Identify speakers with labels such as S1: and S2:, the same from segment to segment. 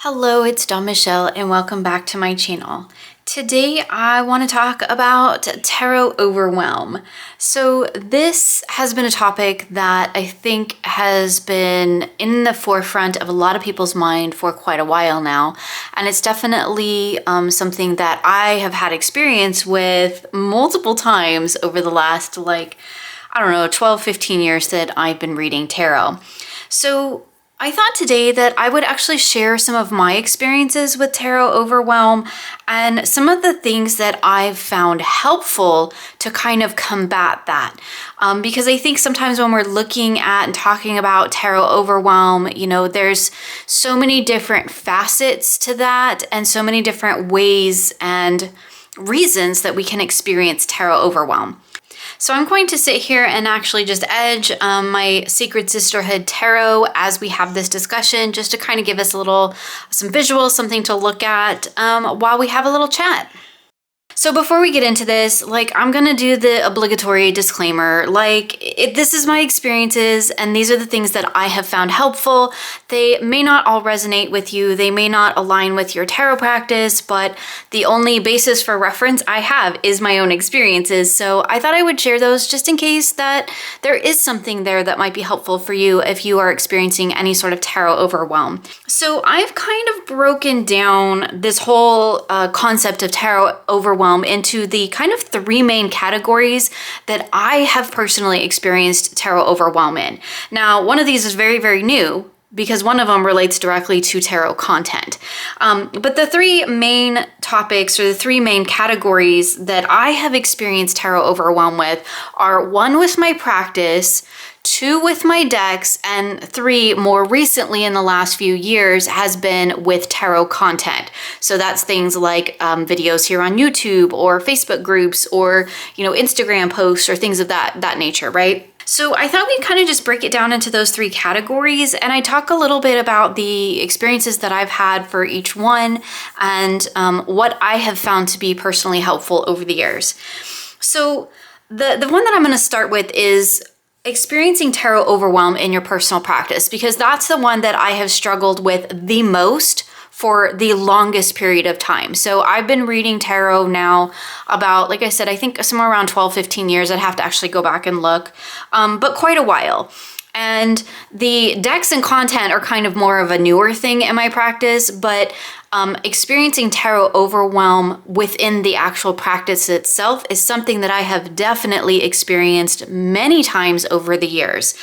S1: Hello, it's Dawn Michelle and welcome back to my channel. Today I want to talk about tarot overwhelm. So this has been a topic that I think has been in the forefront of a lot of people's mind for quite a while now. And it's definitely something that I have had experience with multiple times over the last 12, 15 years that I've been reading tarot. So I thought today that I would actually share some of my experiences with tarot overwhelm and some of the things that I've found helpful to kind of combat that. Because I think sometimes when we're looking at and talking about tarot overwhelm, there's so many different facets to that and so many different ways and reasons that we can experience tarot overwhelm. So I'm going to sit here and actually just edge my Sacred Sisterhood Tarot as we have this discussion, just to kind of give us some visuals, something to look at while we have a little chat. So before we get into this, I'm gonna do the obligatory disclaimer. This is my experiences and these are the things that I have found helpful. They may not all resonate with you. They may not align with your tarot practice, but the only basis for reference I have is my own experiences. So I thought I would share those just in case that there is something there that might be helpful for you if you are experiencing any sort of tarot overwhelm. So I've kind of broken down this whole concept of tarot overwhelm into the kind of three main categories that I have personally experienced tarot overwhelm in. Now, one of these is very, very new because one of them relates directly to tarot content. But the three main topics or the three main categories that I have experienced tarot overwhelm with are one with my practice, two with my decks, and three more recently in the last few years has been with tarot content. So that's things like videos here on YouTube or Facebook groups or Instagram posts or things of that nature, right? So I thought we'd kind of just break it down into those three categories, and I talk a little bit about the experiences that I've had for each one and what I have found to be personally helpful over the years. So the one that I'm going to start with is experiencing tarot overwhelm in your personal practice, because that's the one that I have struggled with the most for the longest period of time. So I've been reading tarot now about, like I said, I think somewhere around 12, 15 years. I'd have to actually go back and look, but quite a while. And the decks and content are kind of more of a newer thing in my practice, but experiencing tarot overwhelm within the actual practice itself is something that I have definitely experienced many times over the years.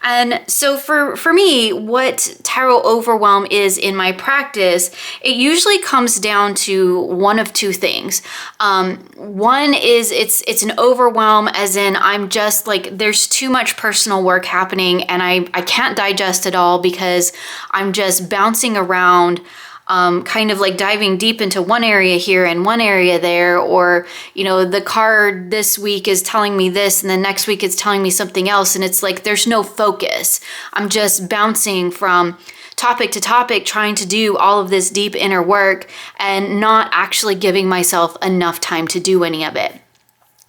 S1: And so for me, what tarot overwhelm is in my practice, it usually comes down to one of two things. One is it's an overwhelm as in I'm just there's too much personal work happening and I can't digest it all because I'm just bouncing around, kind of diving deep into one area here and one area there, or, the card this week is telling me this and the next week it's telling me something else. And it's there's no focus. I'm just bouncing from topic to topic, trying to do all of this deep inner work and not actually giving myself enough time to do any of it.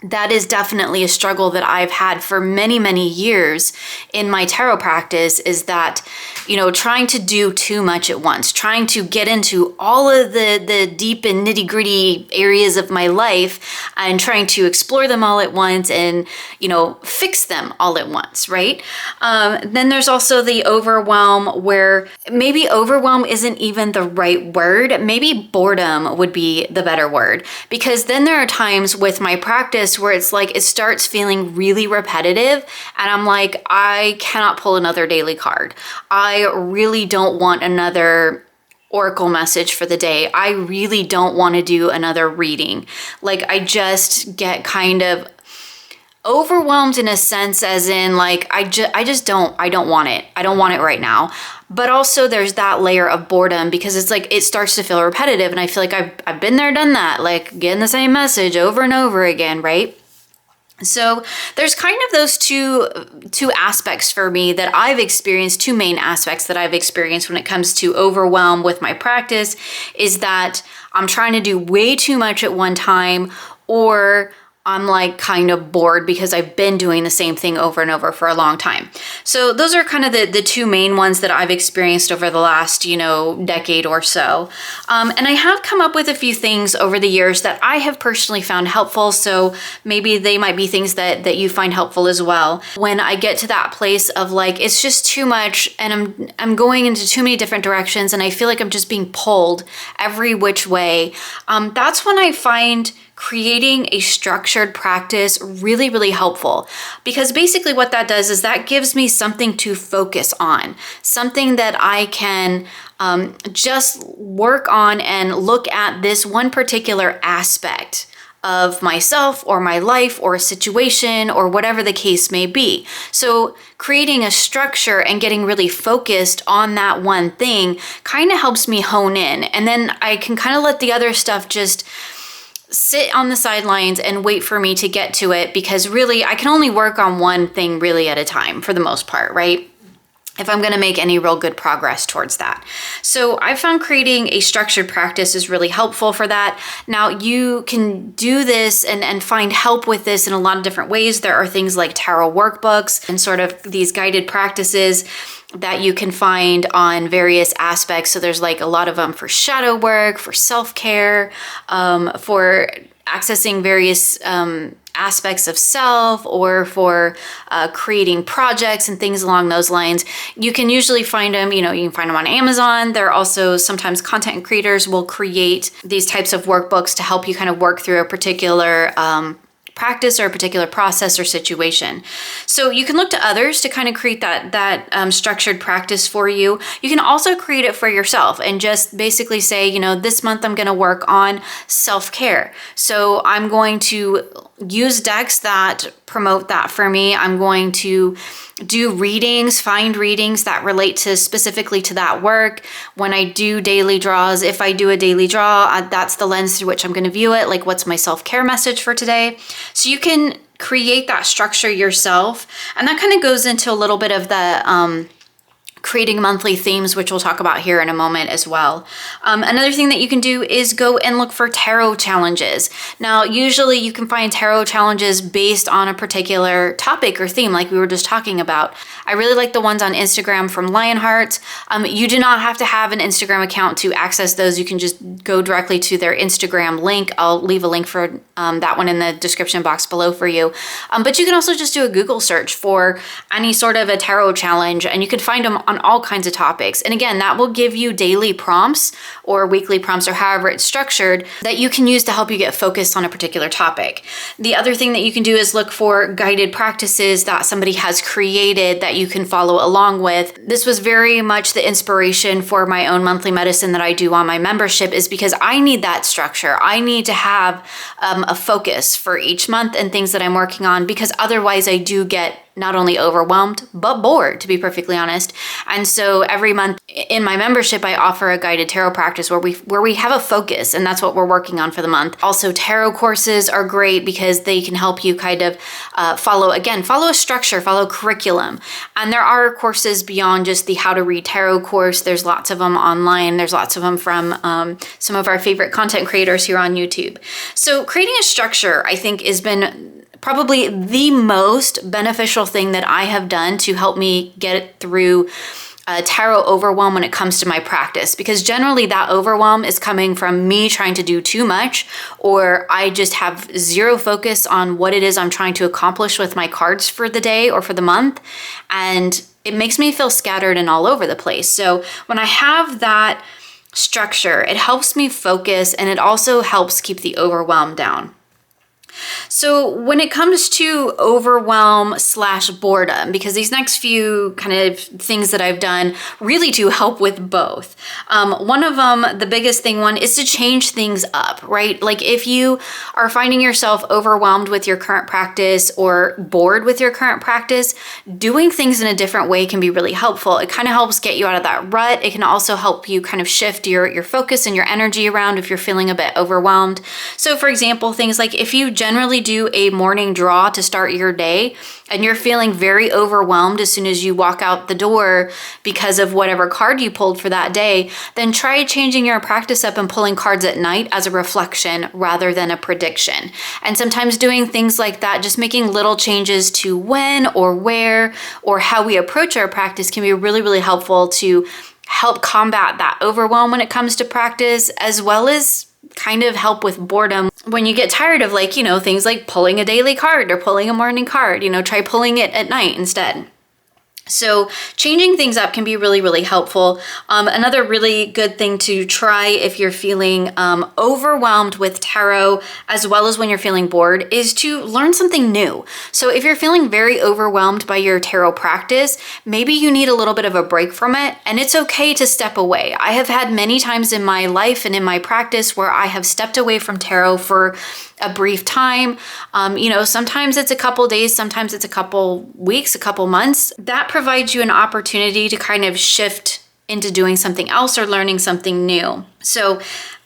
S1: That is definitely a struggle that I've had for many, many years in my tarot practice, is that, trying to do too much at once, trying to get into all of the deep and nitty gritty areas of my life and trying to explore them all at once and, fix them all at once, right? Then there's also the overwhelm, where maybe overwhelm isn't even the right word. Maybe boredom would be the better word, because then there are times with my practice where it's it starts feeling really repetitive and I'm I cannot pull another daily card. I really don't want another oracle message for the day. I really don't want to do another reading. I just get kind of overwhelmed in a sense, as in I don't want it. I don't want it right now. But also there's that layer of boredom, because it's it starts to feel repetitive and I feel I've been there, done that, getting the same message over and over again, right? So there's kind of those two aspects for me that I've experienced, two main aspects that I've experienced when it comes to overwhelm with my practice, is that I'm trying to do way too much at one time, or I'm like kind of bored because I've been doing the same thing over and over for a long time. So those are kind of the two main ones that I've experienced over the last, decade or so. And I have come up with a few things over the years that I have personally found helpful. So maybe they might be things that you find helpful as well. When I get to that place of like, it's just too much and I'm going into too many different directions and I feel like I'm just being pulled every which way. That's when I find creating a structured practice really, really helpful, because basically what that does is that gives me something to focus on, something that I can just work on and look at this one particular aspect of myself or my life or a situation or whatever the case may be. So creating a structure and getting really focused on that one thing kind of helps me hone in, and then I can kind of let the other stuff just sit on the sidelines and wait for me to get to it, because really I can only work on one thing really at a time for the most part, right? If I'm going to make any real good progress towards that. So I found creating a structured practice is really helpful for that. Now you can do this and find help with this in a lot of different ways. There are things like tarot workbooks and sort of these guided practices that you can find on various aspects. So there's like a lot of them for shadow work, for self-care, for accessing various aspects of self, or for creating projects and things along those lines. You can usually find them, you can find them on Amazon. There are also sometimes content creators will create these types of workbooks to help you kind of work through a particular practice or a particular process or situation. So you can look to others to kind of create that structured practice for you. You can also create it for yourself and just basically say, this month I'm going to work on self-care. So I'm going to use decks that promote that for me. I'm going to do readings, find readings that relate to specifically to that work. When I do daily draws, if I do a daily draw, that's the lens through which I'm going to view it. Like, what's my self-care message for today? So you can create that structure yourself. And that kind of goes into a little bit of the creating monthly themes, which we'll talk about here in a moment as well. Another thing that you can do is go and look for tarot challenges. Now, usually you can find tarot challenges based on a particular topic or theme, like we were just talking about. I really like the ones on Instagram from Lionheart. You do not have to have an Instagram account to access those. You can just go directly to their Instagram link. I'll leave a link for that one in the description box below for you. But you can also just do a Google search for any sort of a tarot challenge, and you can find them on all kinds of topics. And again, that will give you daily prompts or weekly prompts, or however it's structured, that you can use to help you get focused on a particular topic. The other thing that you can do is look for guided practices that somebody has created that you can follow along with. This was very much the inspiration for my own monthly medicine that I do on my membership, is because I need that structure. I need to have a focus for each month and things that I'm working on, because otherwise I do get not only overwhelmed, but bored, to be perfectly honest. And so every month in my membership, I offer a guided tarot practice where we have a focus, and that's what we're working on for the month. Also, tarot courses are great because they can help you kind of follow a structure, follow curriculum. And there are courses beyond just the How to Read Tarot course. There's lots of them online. There's lots of them from some of our favorite content creators here on YouTube. So creating a structure, I think, has been probably the most beneficial thing that I have done to help me get through tarot overwhelm when it comes to my practice, because generally that overwhelm is coming from me trying to do too much, or I just have zero focus on what it is I'm trying to accomplish with my cards for the day or for the month, and it makes me feel scattered and all over the place. So when I have that structure, it helps me focus, and it also helps keep the overwhelm down. So when it comes to overwhelm / boredom, because these next few kind of things that I've done really do help with both. One of them, the biggest one, is to change things up, right? Like if you are finding yourself overwhelmed with your current practice or bored with your current practice, doing things in a different way can be really helpful. It kind of helps get you out of that rut. It can also help you kind of shift your focus and your energy around if you're feeling a bit overwhelmed. So for example, things like if you generally usually do a morning draw to start your day and you're feeling very overwhelmed as soon as you walk out the door because of whatever card you pulled for that day, then try changing your practice up and pulling cards at night as a reflection rather than a prediction. And sometimes doing things like that, just making little changes to when or where or how we approach our practice can be really, really helpful to help combat that overwhelm when it comes to practice, as well as kind of help with boredom when you get tired of things like pulling a daily card or pulling a morning card. Try pulling it at night instead. So changing things up can be really, really helpful. Another really good thing to try if you're feeling overwhelmed with tarot, as well as when you're feeling bored, is to learn something new. So if you're feeling very overwhelmed by your tarot practice, maybe you need a little bit of a break from it, and it's okay to step away. I have had many times in my life and in my practice where I have stepped away from tarot for a brief time. Sometimes it's a couple days, sometimes it's a couple weeks, a couple months. That provides you an opportunity to kind of shift into doing something else or learning something new. So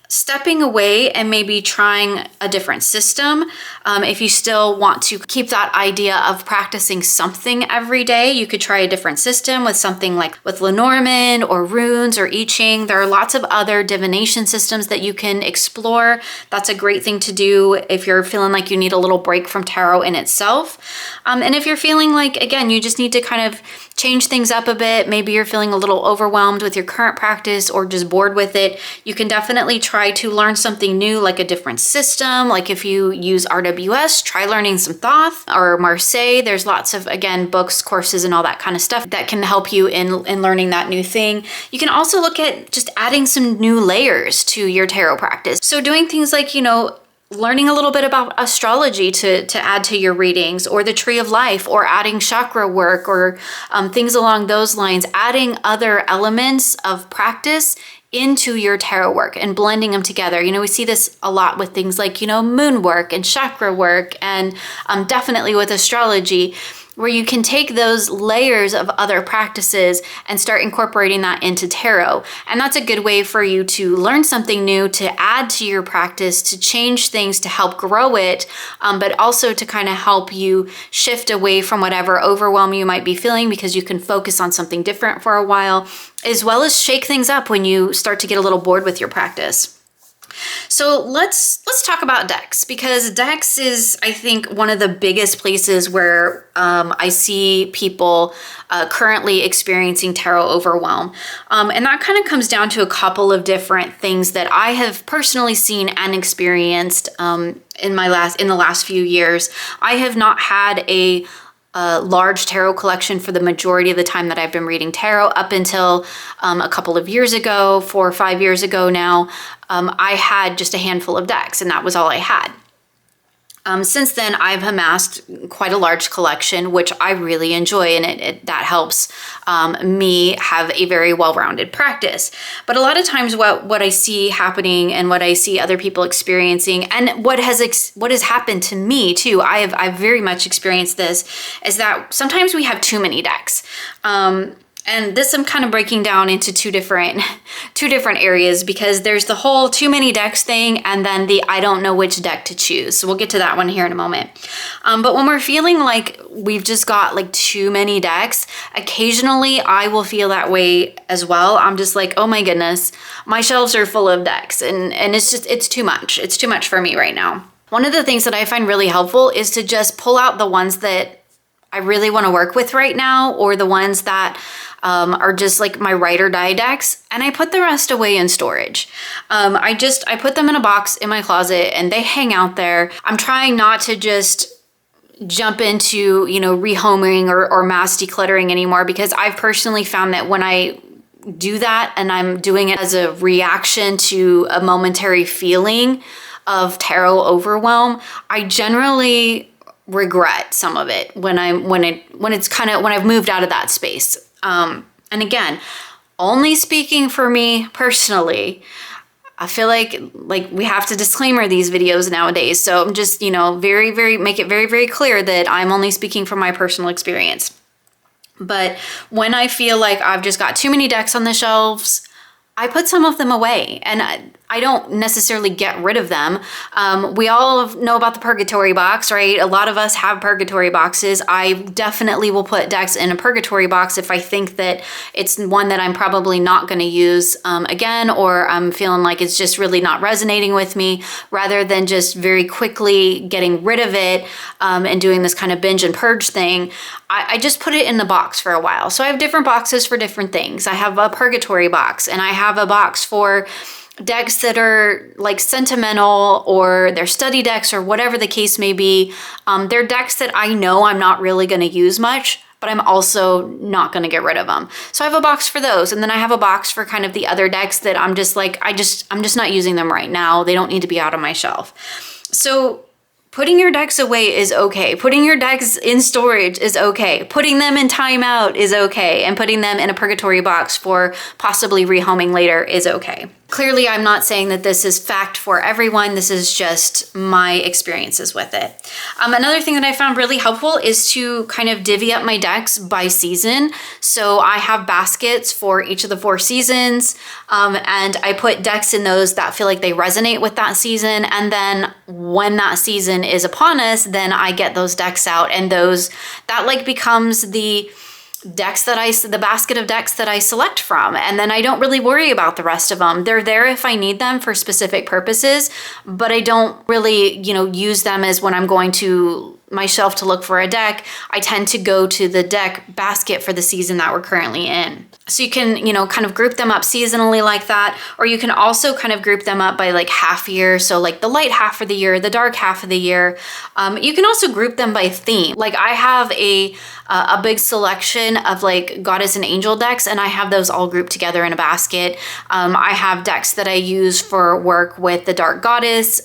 S1: stepping away and maybe trying a different system. If you still want to keep that idea of practicing something every day, you could try a different system with something like with Lenormand or runes or I Ching. There are lots of other divination systems that you can explore. That's a great thing to do if you're feeling like you need a little break from tarot in itself. And if you're feeling like, again, you just need to kind of change things up a bit, maybe you're feeling a little overwhelmed with your current practice or just bored with it, you can definitely try to learn something new, like a different system. Like if you use RWS, try learning some Thoth or Marseille. There's lots of, again, books, courses, and all that kind of stuff that can help you in learning that new thing. You can also look at just adding some new layers to your tarot practice. So doing things like, learning a little bit about astrology to add to your readings, or the tree of life, or adding chakra work, or things along those lines, adding other elements of practice into your tarot work and blending them together. We see this a lot with things like, moon work and chakra work, and definitely with astrology, where you can take those layers of other practices and start incorporating that into tarot. And that's a good way for you to learn something new, to add to your practice, to change things, to help grow it, but also to kind of help you shift away from whatever overwhelm you might be feeling, because you can focus on something different for a while, as well as shake things up when you start to get a little bored with your practice. So let's talk about decks, because decks is, I think, one of the biggest places where I see people currently experiencing tarot overwhelm. And that kind of comes down to a couple of different things that I have personally seen and experienced in the last few years. I have not had a large tarot collection for the majority of the time that I've been reading tarot, up until a couple of years ago, 4 or 5 years ago now. I had just a handful of decks, and that was all I had. Since then, I've amassed quite a large collection, which I really enjoy, and that helps me have a very well-rounded practice. But a lot of times what I see happening and what I see other people experiencing, and what has happened to me too, I've very much experienced this, is that sometimes we have too many decks. And this I'm kind of breaking down into two different areas, because there's the whole too many decks thing, and then the I don't know which deck to choose. So we'll get to that one here in a moment. But when we're feeling like we've just got like too many decks, occasionally I will feel that way as well. I'm just like, oh my goodness, my shelves are full of decks, and it's too much. It's too much for me right now. One of the things that I find really helpful is to just pull out the ones that I really want to work with right now, or the ones that are just like my ride or die decks, and I put the rest away in storage. I put them in a box in my closet, and they hang out there. I'm trying not to just jump into, rehoming or mass decluttering anymore, because I've personally found that when I do that, and I'm doing it as a reaction to a momentary feeling of tarot overwhelm, I generally regret some of it when I've moved out of that space. And again, only speaking for me personally, I feel like we have to disclaimer these videos nowadays. So I'm just, make it very, very clear that I'm only speaking from my personal experience. But when I feel like I've just got too many decks on the shelves, I put some of them away. And I don't necessarily get rid of them. We all know about the purgatory box, right? A lot of us have purgatory boxes. I definitely will put decks in a purgatory box if I think that it's one that I'm probably not going to use again, or I'm feeling like it's just really not resonating with me, rather than just very quickly getting rid of it and doing this kind of binge and purge thing. I just put it in the box for a while. So I have different boxes for different things. I have a purgatory box, and I have a box for decks that are like sentimental, or they're study decks, or whatever the case may be. They're decks that I know I'm not really going to use much, but I'm also not going to get rid of them. So I have a box for those. And then I have a box for kind of the other decks that I'm just like, I'm just not using them right now. They don't need to be out on my shelf. So putting your decks away is okay. Putting your decks in storage is okay. Putting them in timeout is okay. And putting them in a purgatory box for possibly rehoming later is okay. Clearly, I'm not saying that this is fact for everyone. This is just my experiences with it. Another thing that I found really helpful is to kind of divvy up my decks by season. So I have baskets for each of the 4 seasons, and I put decks in those that feel like they resonate with that season. And then when that season is upon us, then I get those decks out, and that like becomes the basket of decks that I select from. And then I don't really worry about the rest of them. They're there if I need them for specific purposes, but I don't really, use them as when I'm going to my shelf to look for a deck. I tend to go to the deck basket for the season that we're currently in. So you can, kind of group them up seasonally like that, or you can also kind of group them up by like half year. So like the light half of the year, the dark half of the year. You can also group them by theme. Like I have a big selection of like goddess and angel decks, and I have those all grouped together in a basket. I have decks that I use for work with the dark goddess,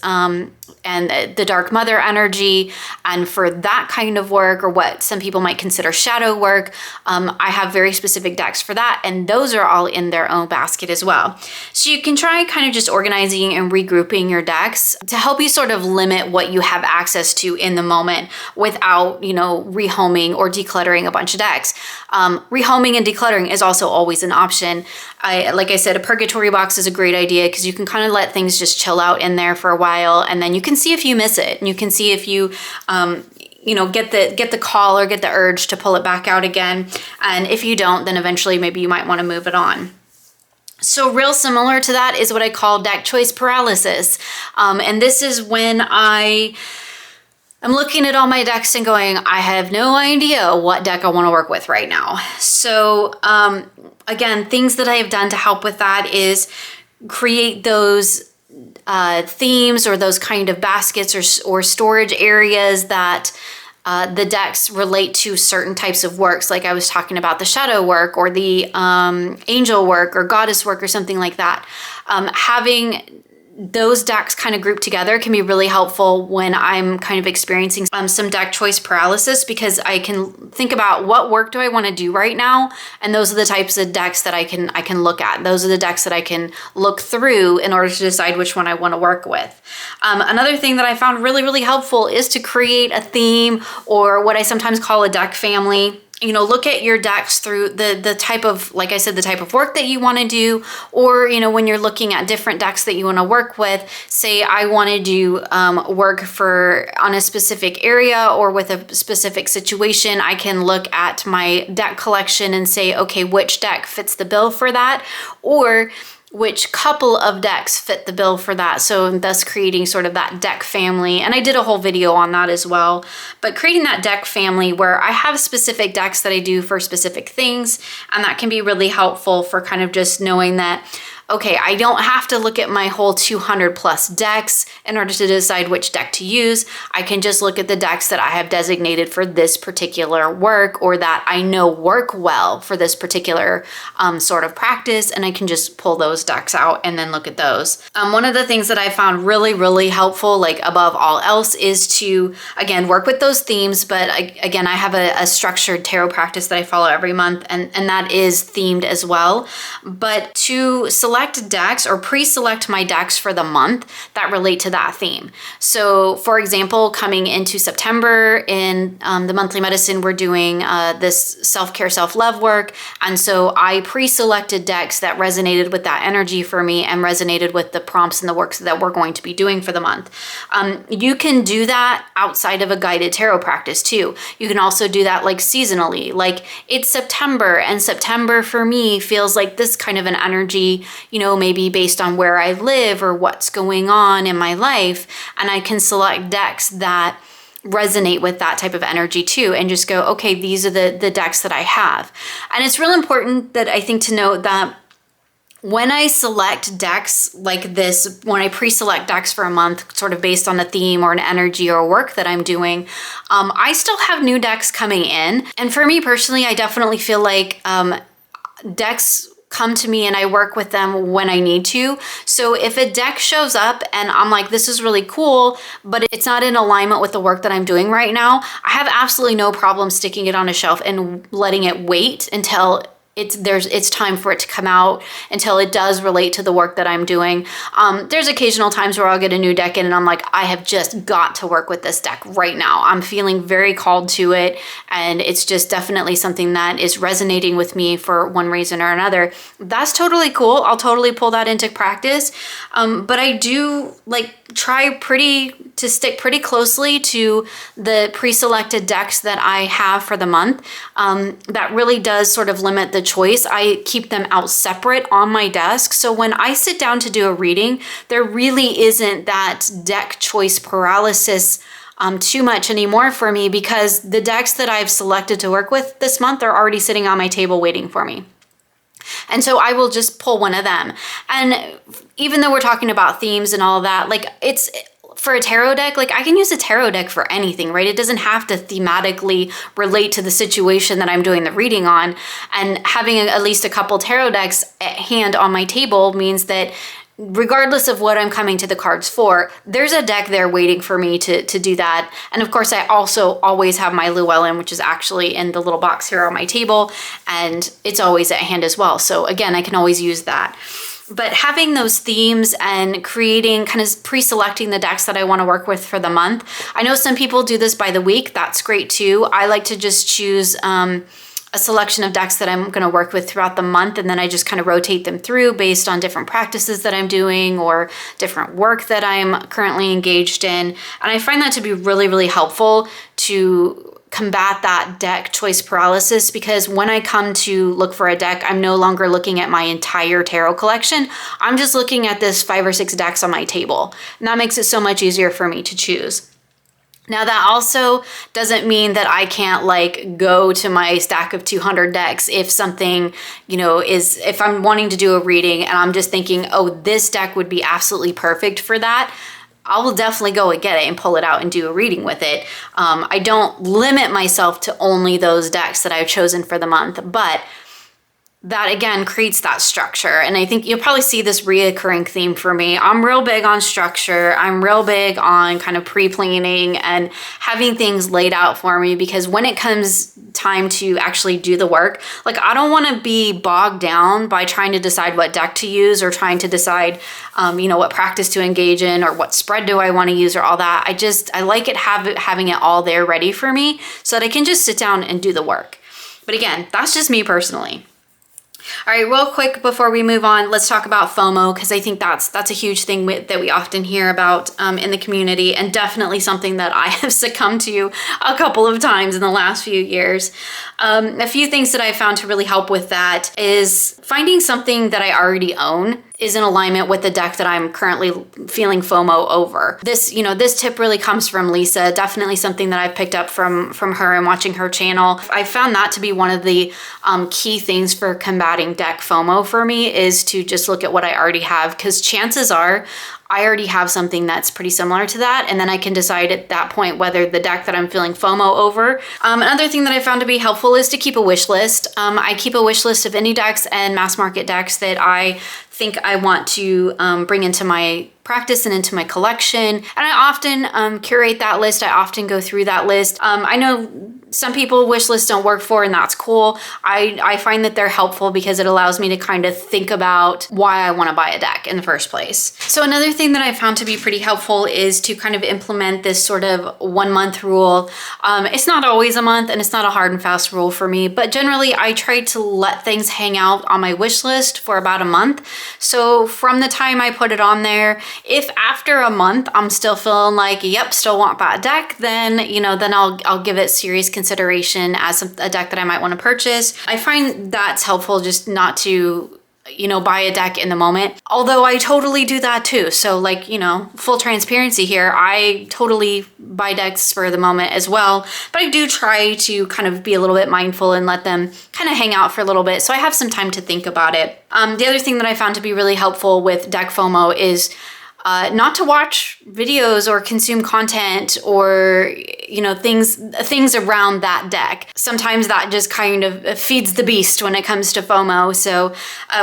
S1: and the dark mother energy, and for that kind of work, or what some people might consider shadow work, I have very specific decks for that, and those are all in their own basket as well. So you can try kind of just organizing and regrouping your decks to help you sort of limit what you have access to in the moment without, rehoming or decluttering a bunch of decks. Rehoming and decluttering is also always an option. Like I said, a purgatory box is a great idea because you can kind of let things just chill out in there for a while, and then you can see if you miss it, and you can see if you get the call or get the urge to pull it back out again. And if you don't, then eventually maybe you might want to move it on. So real similar to that is what I call deck choice paralysis. And this is when I'm looking at all my decks and going, I have no idea what deck I want to work with right now. So again, things that I have done to help with that is create those themes or those kind of baskets or storage areas that the decks relate to certain types of works. Like I was talking about the shadow work or the angel work or goddess work or something like that. Having those decks kind of grouped together can be really helpful when I'm kind of experiencing some deck choice paralysis, because I can think about what work do I want to do right now, and those are the types of decks that I can look at. Those are the decks that I can look through in order to decide which one I want to work with. Another thing that I found really, really helpful is to create a theme, or what I sometimes call a deck family. Look at your decks through the type of, like I said, the type of work that you want to do, or, when you're looking at different decks that you want to work with. Say I want to do work on a specific area or with a specific situation. I can look at my deck collection and say, okay, which deck fits the bill for that, or which couple of decks fit the bill for that. So thus creating sort of that deck family. And I did a whole video on that as well. But creating that deck family where I have specific decks that I do for specific things. And that can be really helpful for kind of just knowing that, okay, I don't have to look at my whole 200 plus decks in order to decide which deck to use. I can just look at the decks that I have designated for this particular work, or that I know work well for this particular sort of practice, and I can just pull those decks out and then look at those. One of the things that I found really, really helpful, like above all else, is to, again, work with those themes. But again, I have a structured tarot practice that I follow every month, and that is themed as well. But to select select decks or pre-select my decks for the month that relate to that theme. So for example, coming into September in the monthly medicine, we're doing this self-care, self-love work. And so I pre-selected decks that resonated with that energy for me and resonated with the prompts and the works that we're going to be doing for the month. You can do that outside of a guided tarot practice too. You can also do that like seasonally, like it's September, and September for me feels like this kind of an energy, you know, maybe based on where I live or what's going on in my life. And I can select decks that resonate with that type of energy too, and just go, okay, these are the decks that I have. And it's real important that I think to note that when I select decks like this, when I pre-select decks for a month, sort of based on a theme or an energy or work that I'm doing, I still have new decks coming in. And for me personally, I definitely feel like decks come to me and I work with them when I need to. So if a deck shows up and I'm like, this is really cool, but it's not in alignment with the work that I'm doing right now, I have absolutely no problem sticking it on a shelf and letting it wait until it's time for it to come out, until it does relate to the work that I'm doing. There's occasional times where I'll get a new deck in and I'm like, I have just got to work with this deck right now. I'm feeling very called to it, and it's just definitely something that is resonating with me for one reason or another. That's totally cool. I'll totally pull that into practice. But I do try to stick pretty closely to the pre-selected decks that I have for the month. That really does sort of limit the choice. I keep them out separate on my desk. So when I sit down to do a reading, there really isn't that deck choice paralysis too much anymore for me, because the decks that I've selected to work with this month are already sitting on my table waiting for me. And so I will just pull one of them. And even though we're talking about themes and all of that, it's for a tarot deck, I can use a tarot deck for anything, right? It doesn't have to thematically relate to the situation that I'm doing the reading on. And having at least a couple tarot decks at hand on my table means that regardless of what I'm coming to the cards for, there's a deck there waiting for me to do that. And of course, I also always have my Llewellyn, which is actually in the little box here on my table, and it's always at hand as well. So again, I can always use that. But having those themes and creating, kind of pre-selecting the decks that I want to work with for the month. I know some people do this by the week. That's great too. I like to just choose a selection of decks that I'm going to work with throughout the month, and then I just kind of rotate them through based on different practices that I'm doing or different work that I'm currently engaged in. And I find that to be really, really helpful to combat that deck choice paralysis, because when I come to look for a deck, I'm no longer looking at my entire tarot collection. I'm just looking at this 5 or 6 decks on my table, and that makes it so much easier for me to choose. Now, that also doesn't mean that I can't go to my stack of 200 decks if something, if I'm wanting to do a reading and I'm just thinking, oh, this deck would be absolutely perfect for that. I will definitely go and get it and pull it out and do a reading with it. I don't limit myself to only those decks that I've chosen for the month, but that again creates that structure. And I think you'll probably see this reoccurring theme for me. I'm real big on structure. I'm real big on kind of pre-planning and having things laid out for me, because when it comes time to actually do the work, I don't want to be bogged down by trying to decide what deck to use or trying to decide, what practice to engage in or what spread do I want to use or all that. I like having it all there ready for me so that I can just sit down and do the work. But again, that's just me personally. All right, real quick before we move on, let's talk about FOMO, because I think that's a huge thing that we often hear about in the community, and definitely something that I have succumbed to a couple of times in the last few years. A few things that I found to really help with that is finding something that I already own is in alignment with the deck that I'm currently feeling FOMO over. This tip really comes from Lisa, definitely something that I've picked up from her and watching her channel. I found that to be one of the key things for combating deck FOMO for me, is to just look at what I already have, because chances are I already have something that's pretty similar to that, and then I can decide at that point whether the deck that I'm feeling FOMO over. Another thing that I found to be helpful is to keep a wish list. I keep a wish list of indie decks and mass market decks that I think I want to bring into my practice and into my collection. And I often curate that list. I often go through that list. I know some people wish lists don't work for, and that's cool. I find that they're helpful because it allows me to kind of think about why I want to buy a deck in the first place. So another thing that I found to be pretty helpful is to kind of implement this sort of 1 month rule. It's not always a month and it's not a hard and fast rule for me, but generally I try to let things hang out on my wish list for about a month. So from the time I put it on there, if after a month I'm still feeling like, yep, still want that deck, then, then I'll give it serious consideration as a deck that I might want to purchase. I find that's helpful, just not to buy a deck in the moment. Although I totally do that too. So like, full transparency here, I totally buy decks for the moment as well, but I do try to kind of be a little bit mindful and let them kind of hang out for a little bit so I have some time to think about it. The other thing that I found to be really helpful with deck FOMO is not to watch videos or consume content or things around that deck. Sometimes that just kind of feeds the beast when it comes to FOMO. So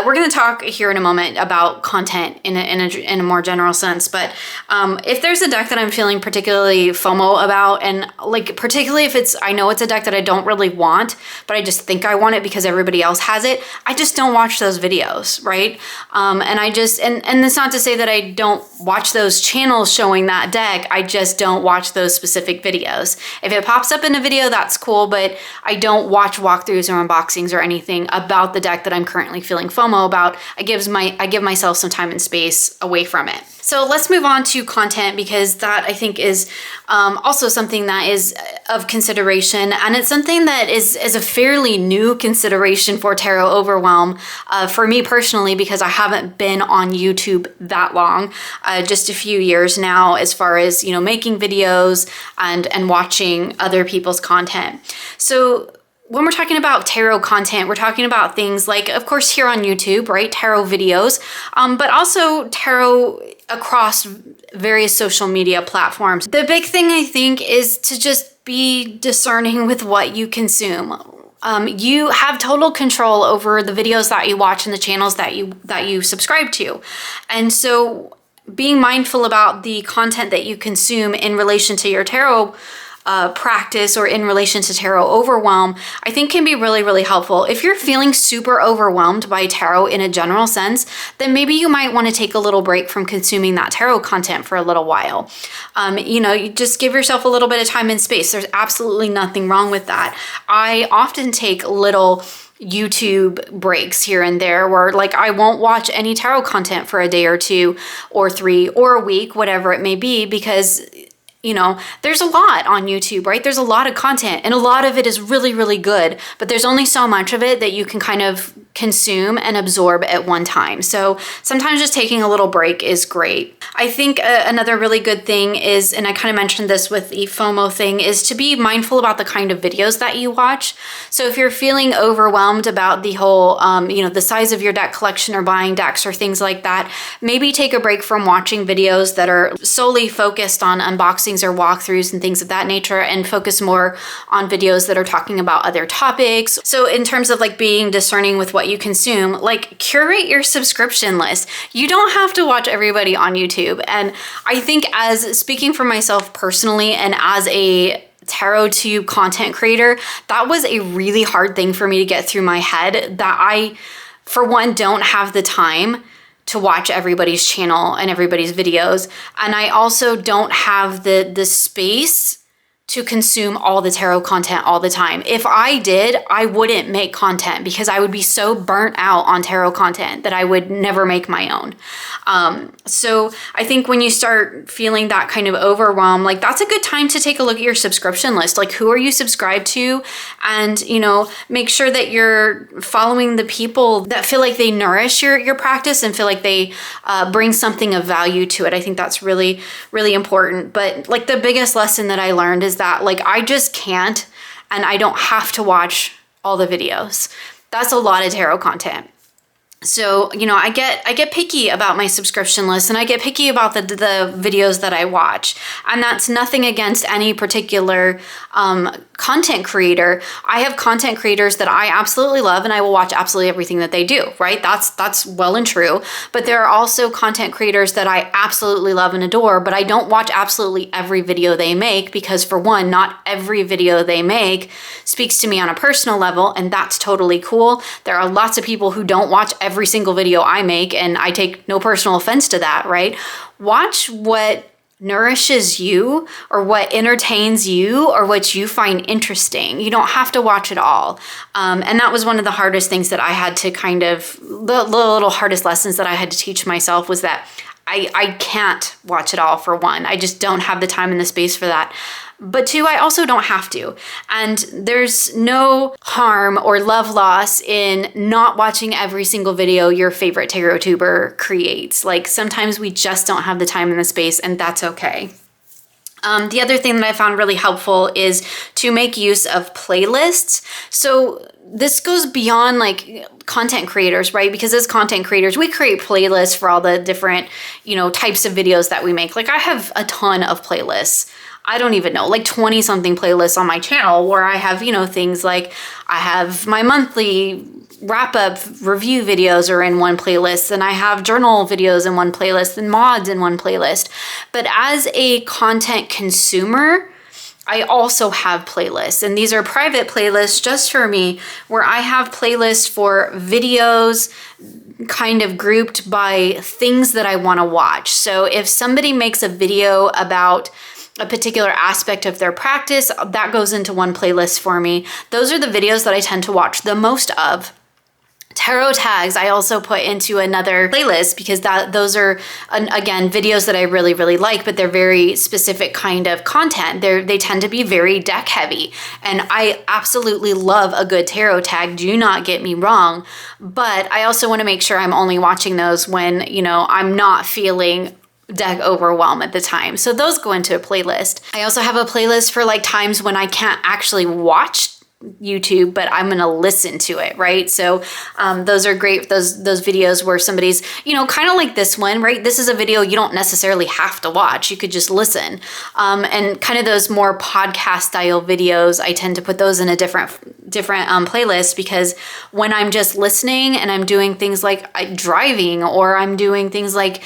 S1: we're going to talk here in a moment about content in a more general sense. But if there's a deck that I'm feeling particularly FOMO about, and like particularly if I know it's a deck that I don't really want, but I just think I want it because everybody else has it, I just don't watch those videos, right? And it's not to say that I don't watch those channels showing that deck, I just don't watch those specific videos. If it pops up in a video, that's cool, but I don't watch walkthroughs or unboxings or anything about the deck that I'm currently feeling FOMO about. I give myself some time and space away from it. So let's move on to content, because that I think is also something that is of consideration, and it's something that is a fairly new consideration for Tarot Overwhelm for me personally, because I haven't been on YouTube that long, just a few years now, as far as making videos and watching other people's content. So when we're talking about tarot content, we're talking about things like, of course, here on YouTube, right? Tarot videos, but also tarot across various social media platforms. The big thing, I think, is to just be discerning with what you consume. You have total control over the videos that you watch and the channels that you subscribe to. And so being mindful about the content that you consume in relation to your tarot practice or in relation to Tarot Overwhelm, I think can be really, really helpful. If you're feeling super overwhelmed by tarot in a general sense, then maybe you might want to take a little break from consuming that tarot content for a little while. You just give yourself a little bit of time and space. There's absolutely nothing wrong with that. I often take little YouTube breaks here and there where like I won't watch any tarot content for a day or two or 3 or a week, whatever it may be, because there's a lot on YouTube, right? There's a lot of content and a lot of it is really, really good, but there's only so much of it that you can kind of consume and absorb at one time. So sometimes just taking a little break is great. I think another really good thing is, and I kind of mentioned this with the FOMO thing, is to be mindful about the kind of videos that you watch. So if you're feeling overwhelmed about the whole, the size of your deck collection or buying decks or things like that, maybe take a break from watching videos that are solely focused on unboxings or walkthroughs and things of that nature, and focus more on videos that are talking about other topics. So in terms of like being discerning with what you consume, like curate your subscription list. You don't have to watch everybody on YouTube. And I think, as speaking for myself personally and as a tarot tube content creator, that was a really hard thing for me to get through my head, that I, for one, don't have the time to watch everybody's channel and everybody's videos. And I also don't have the space to consume all the tarot content all the time. If I did, I wouldn't make content because I would be so burnt out on tarot content that I would never make my own. So I think when you start feeling that kind of overwhelm, like that's a good time to take a look at your subscription list. Like, who are you subscribed to? And, make sure that you're following the people that feel like they nourish your practice and feel like they bring something of value to it. I think that's really, really important. But like the biggest lesson that I learned is that like I just can't, and I don't have to watch all the videos. That's a lot of tarot content. So, you know, I get picky about my subscription list, and I get picky about the videos that I watch. And that's nothing against any particular content creator. I have content creators that I absolutely love, and I will watch absolutely everything that they do, right? That's well and true. But there are also content creators that I absolutely love and adore, but I don't watch absolutely every video they make because, for one, not every video they make speaks to me on a personal level, and that's totally cool. There are lots of people who don't watch every single video I make, and I take no personal offense to that, right? Watch what nourishes you, or what entertains you, or what you find interesting. You don't have to watch it all. And that was one of the hardest things that I had to kind of, the little hardest lessons that I had to teach myself, was that I can't watch it all, for one. I just don't have the time and the space for that. But two, I also don't have to. And there's no harm or love loss in not watching every single video your favorite tarot tuber creates. Like, sometimes we just don't have the time and the space, and that's okay. The other thing that I found really helpful is to make use of playlists. So this goes beyond like content creators, right? Because as content creators, we create playlists for all the different, you know, types of videos that we make. Like, I have a ton of playlists. I don't even know, like 20 something playlists on my channel, where I have, you know, things like I have my monthly wrap-up review videos are in one playlist, and I have journal videos in one playlist, and mods in one playlist. But as a content consumer, I also have playlists, and these are private playlists just for me, where I have playlists for videos kind of grouped by things that I want to watch. So if somebody makes a video about a particular aspect of their practice, that goes into one playlist for me. Those are the videos that I tend to watch the most of. Tarot tags I also put into another playlist, because those are, again, videos that I really, really like, but they're very specific kind of content. They tend to be very deck heavy, and I absolutely love a good tarot tag, do not get me wrong, but I also want to make sure I'm only watching those when, you know, I'm not feeling deck overwhelm at the time. So those go into a playlist. I also have a playlist for like times when I can't actually watch YouTube, but I'm gonna listen to it, right? So those are great. Those videos where somebody's, you know, kind of like this one, right? This is a video you don't necessarily have to watch. You could just listen. And kind of those more podcast style videos, I tend to put those in a different playlist, because when I'm just listening and I'm doing things like driving, or I'm doing things like,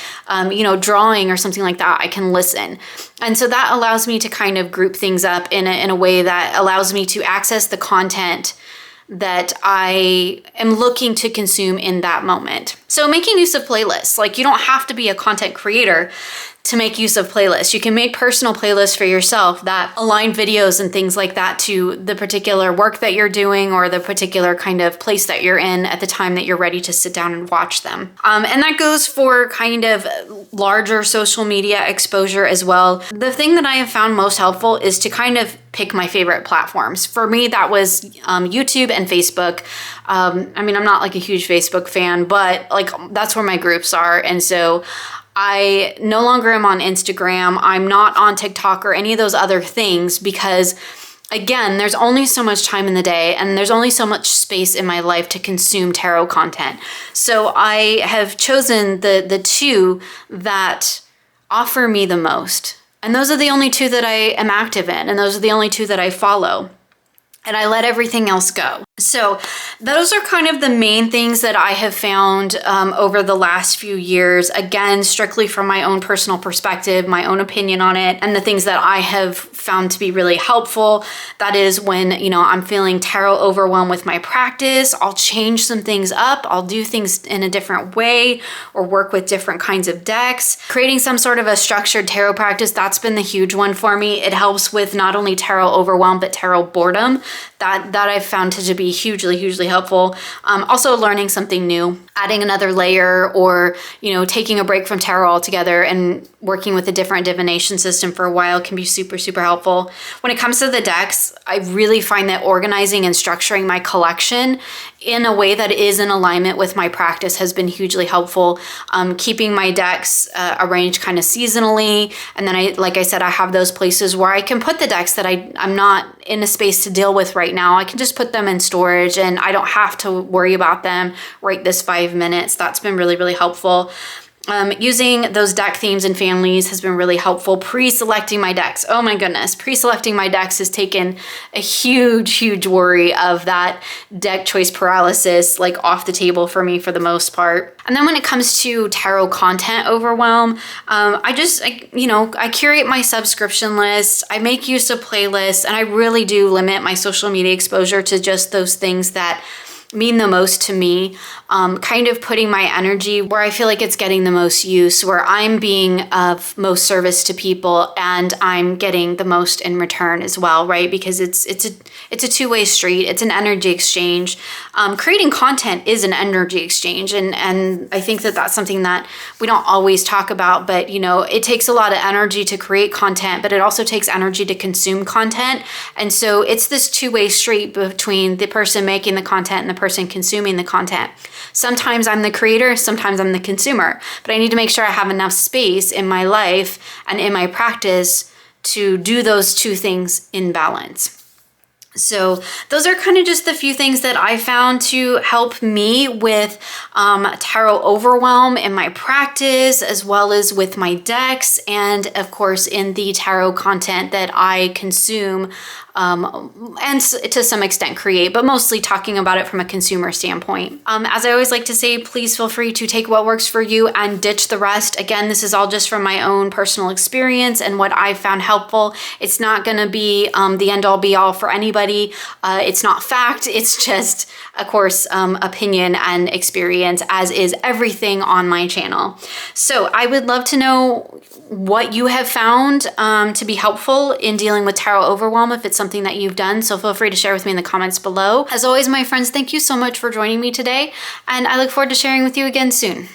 S1: you know, drawing or something like that, I can listen. And so that allows me to kind of group things up in a way that allows me to access the content that I am looking to consume in that moment. So making use of playlists, like, you don't have to be a content creator to make use of playlists. You can make personal playlists for yourself that align videos and things like that to the particular work that you're doing, or the particular kind of place that you're in at the time that you're ready to sit down and watch them. And that goes for kind of larger social media exposure as well. The thing that I have found most helpful is to kind of pick my favorite platforms. For me, that was YouTube and Facebook. I mean, I'm not like a huge Facebook fan, but like, that's where my groups are. And so I no longer am on Instagram. I'm not on TikTok or any of those other things, because again, there's only so much time in the day, and there's only so much space in my life to consume tarot content. So I have chosen the two that offer me the most. And those are the only two that I am active in, and those are the only two that I follow. And I let everything else go. So those are kind of the main things that I have found over the last few years. Again, strictly from my own personal perspective, my own opinion on it, and the things that I have found to be really helpful. That is when, you know, I'm feeling tarot overwhelmed with my practice, I'll change some things up. I'll do things in a different way, or work with different kinds of decks. Creating some sort of a structured tarot practice, that's been the huge one for me. It helps with not only tarot overwhelm, but tarot boredom. That I've found to be hugely, hugely helpful. Also learning something new, adding another layer, or, you know, taking a break from tarot altogether and working with a different divination system for a while can be super, super helpful. When it comes to the decks, I really find that organizing and structuring my collection in a way that is in alignment with my practice has been hugely helpful. Keeping my decks arranged kind of seasonally. And then like I said, I have those places where I can put the decks that I'm not in a space to deal with right now. I can just put them in storage, and I don't have to worry about them right this 5 minutes. That's been really, really helpful. Using those deck themes and families has been really helpful. Pre-selecting my decks. Oh my goodness. Pre-selecting my decks has taken a huge, huge worry of that deck choice paralysis like off the table for me for the most part. And then when it comes to tarot content overwhelm, I curate my subscription list. I make use of playlists, and I really do limit my social media exposure to just those things that mean the most to me, kind of putting my energy where I feel like it's getting the most use, where I'm being of most service to people and I'm getting the most in return as well, right? Because it's a two-way street. It's an energy exchange. Creating content is an energy exchange, and I think that that's something that we don't always talk about, but it takes a lot of energy to create content, but it also takes energy to consume content. And so it's this two-way street between the person making the content and the person consuming the content. Sometimes I'm the creator, sometimes I'm the consumer, but I need to make sure I have enough space in my life and in my practice to do those two things in balance. So those are kind of just the few things that I found to help me with tarot overwhelm in my practice, as well as with my decks, and of course in the tarot content that I consume and to some extent create, but mostly talking about it from a consumer standpoint. As I always like to say, please feel free to take what works for you and ditch the rest. Again, this is all just from my own personal experience and what I found helpful. It's not going to be the end all be all for anybody. It's not fact. It's just, of course, opinion and experience, as is everything on my channel. So I would love to know what you have found to be helpful in dealing with tarot overwhelm, if it's something that you've done. So feel free to share with me in the comments below. As always, my friends, thank you so much for joining me today, and I look forward to sharing with you again soon.